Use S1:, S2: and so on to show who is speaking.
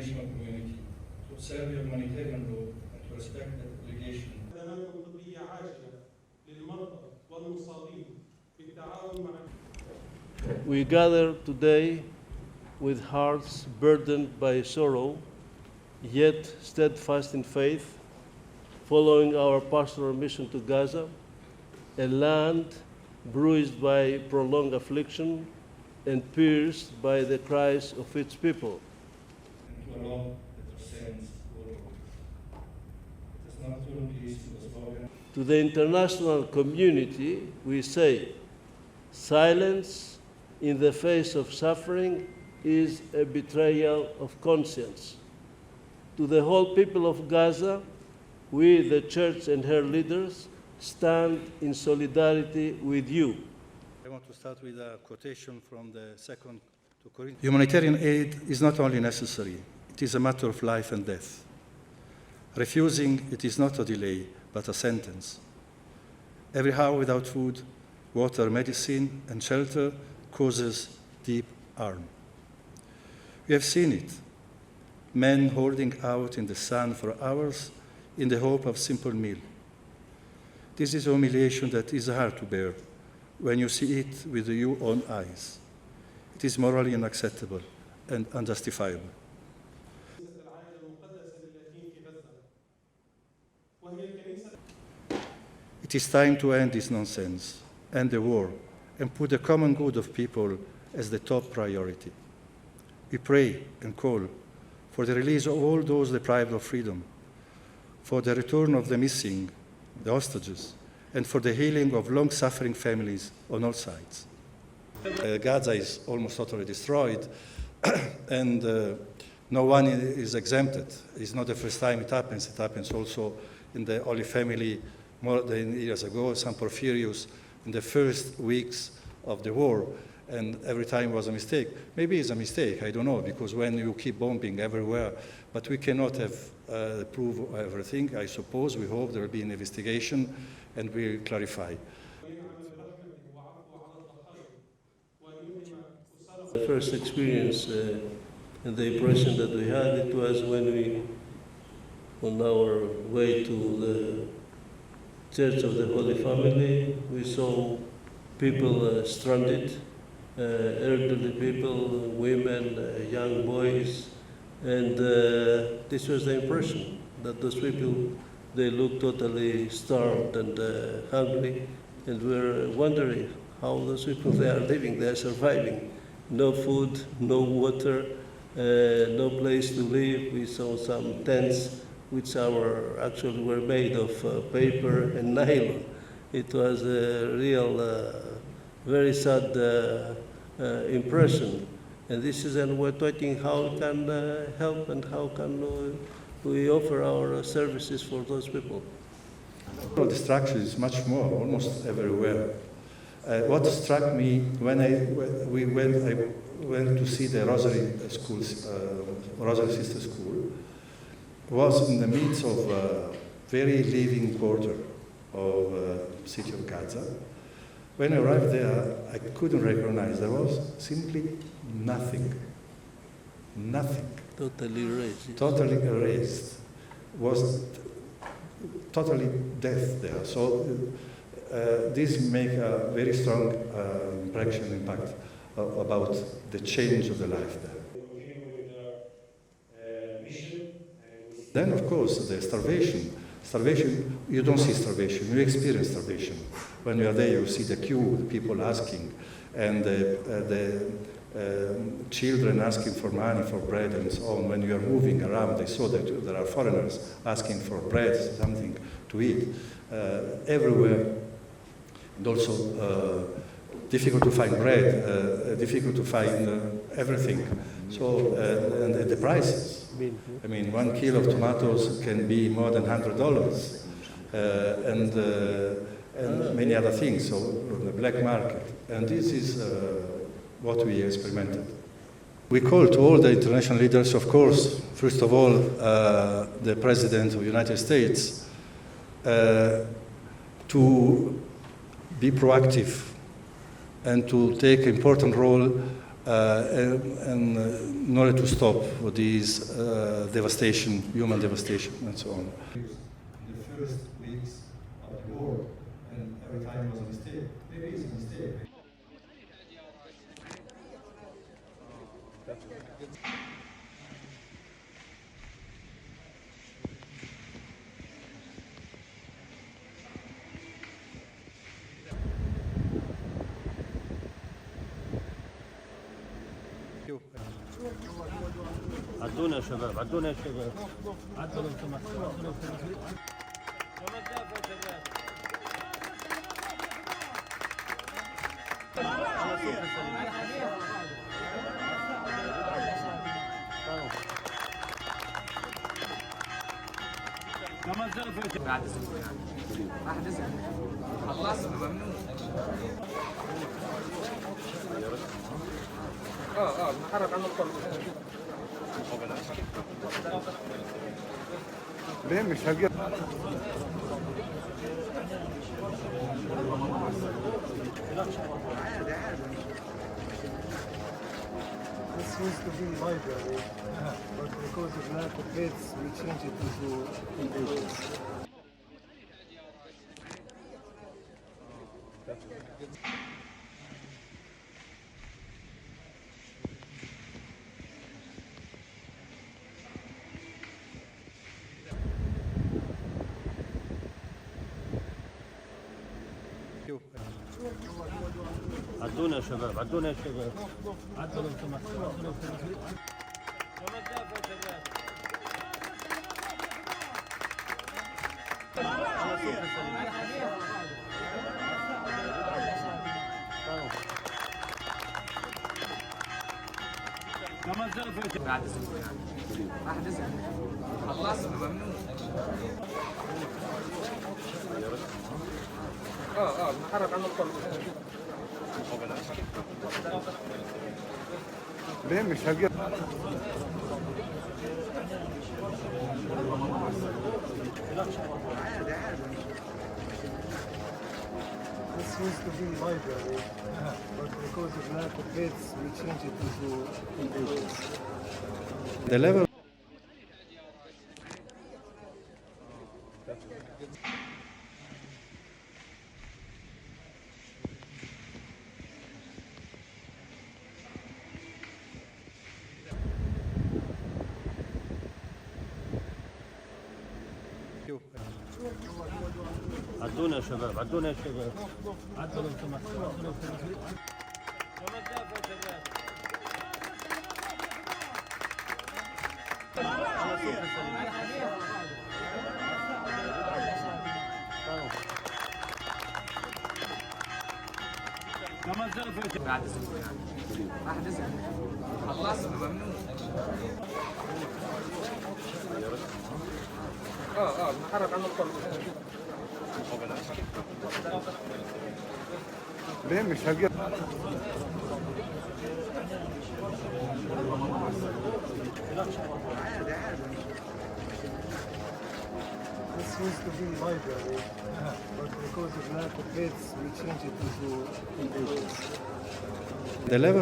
S1: international community to observe your humanitarian role and to respect that obligation.
S2: We gather today with hearts burdened by sorrow, yet steadfast in faith, following our pastoral mission to Gaza, a land bruised by prolonged affliction and pierced by the cries of its people.
S1: And to allow that our sins will forgive. It is not too pleased to the slogan.
S2: To the international community, we say, silence in the face of suffering is a betrayal of conscience. To the whole people of Gaza, we, the Church and her leaders, stand in solidarity with you.
S3: I want to start with a quotation from the 2nd to Corinthians. Humanitarian aid is not only necessary, it is a matter of life and death. Refusing it is not a delay, but a sentence. Every hour without food, water, medicine, and shelter causes deep harm. We have seen it. Men holding out in the sun for hours in the hope of simple meal. This is a humiliation that is hard to bear when you see it with your own eyes. It is morally unacceptable and unjustifiable. It is time to end this nonsense, end the war, and put the common good of people as the top priority. We pray and call for the release of all those deprived of freedom, for the return of the missing, the hostages, and for the healing of long-suffering families on all sides. Gaza is almost totally destroyed, and no one is exempted. It's not the first time it happens. It happens also in the Holy Family more than years ago, St. Porphyrius, in the first weeks of the war, and every time was a mistake. Maybe it's a mistake, I don't know, because when you keep bombing everywhere, but we cannot have proof of everything. I suppose, we hope there will be an investigation and we'll clarify.
S2: The first experience and the impression that we had, it was when we, on our way to the Church of the Holy Family, we saw people stranded, elderly people, women, young boys, and this was the impression that those people, they looked totally starved and hungry, and we were wondering how those people, they are living, they are surviving. No food, no water, no place to live. We saw some tents which actually were made of paper and nylon. It was a real, very sad impression. And this is, and we're talking how we can help and how can we offer our services for those people.
S3: Destruction is much more, almost everywhere. What struck me when I went to see the Rosary schools, Rosary Sister School, was in the midst of a very living quarter of city of Gaza. When I arrived there, I couldn't recognize. There was simply nothing. Nothing.
S2: Totally erased.
S3: Totally erased. Was totally death there. So this make a very strong impression, impact about the change of the life there. Then, of course, the starvation. Starvation, you don't see starvation, you experience starvation. When you are there, you see the queue, the people asking, and the children asking for money, for bread, and so on. When you are moving around, they saw that there are foreigners asking for bread, something to eat, everywhere. And also difficult to find bread, difficult to find everything. So, and the prices. I mean, 1 kilo of tomatoes can be more than $100, and many other things, so on the black market. And this is what we experimented. We call to all the international leaders, of course, first of all, the President of the United States, to be proactive and to take an important role in order to stop these devastation, human devastation, and so on.
S1: In the first weeks of the war, and every time was a mistake. Maybe it's a mistake.
S2: عدونا يا شباب، عدونا يا شباب، عدوا لو سمحتوا، عدوا لو سمحتوا.
S4: بعد اسبوع يعني بعد اسبوع خلصنا ممنوع نحرك عن الطرق
S3: ليه مش هجيب
S5: This used to be library, but because of lack of beds, we changed it into invasions.
S2: عدونا يا شباب، عدونا يا شباب، عدوا لو سمحتوا، عدوا لو سمحتوا.
S4: بعد اسبوع يعني بعد اسبوع خلصنا ممنوع نحرك عن الطرق
S3: ليه مش هجيب
S5: This used to be library, but because of lack of beds, we changed it into invasions.
S3: the level
S2: عدونا يا شباب، عدونا يا شباب، عدوا لو سمحتوا، عدوا لو سمحتوا.
S4: بعد اسبوع يعني بعد اسبوع خلصنا ممنوع نحرك عن الطرق
S3: ليه مش هجيب
S5: This used to be library, but because of lack of beds, we changed it into invasions.
S3: the level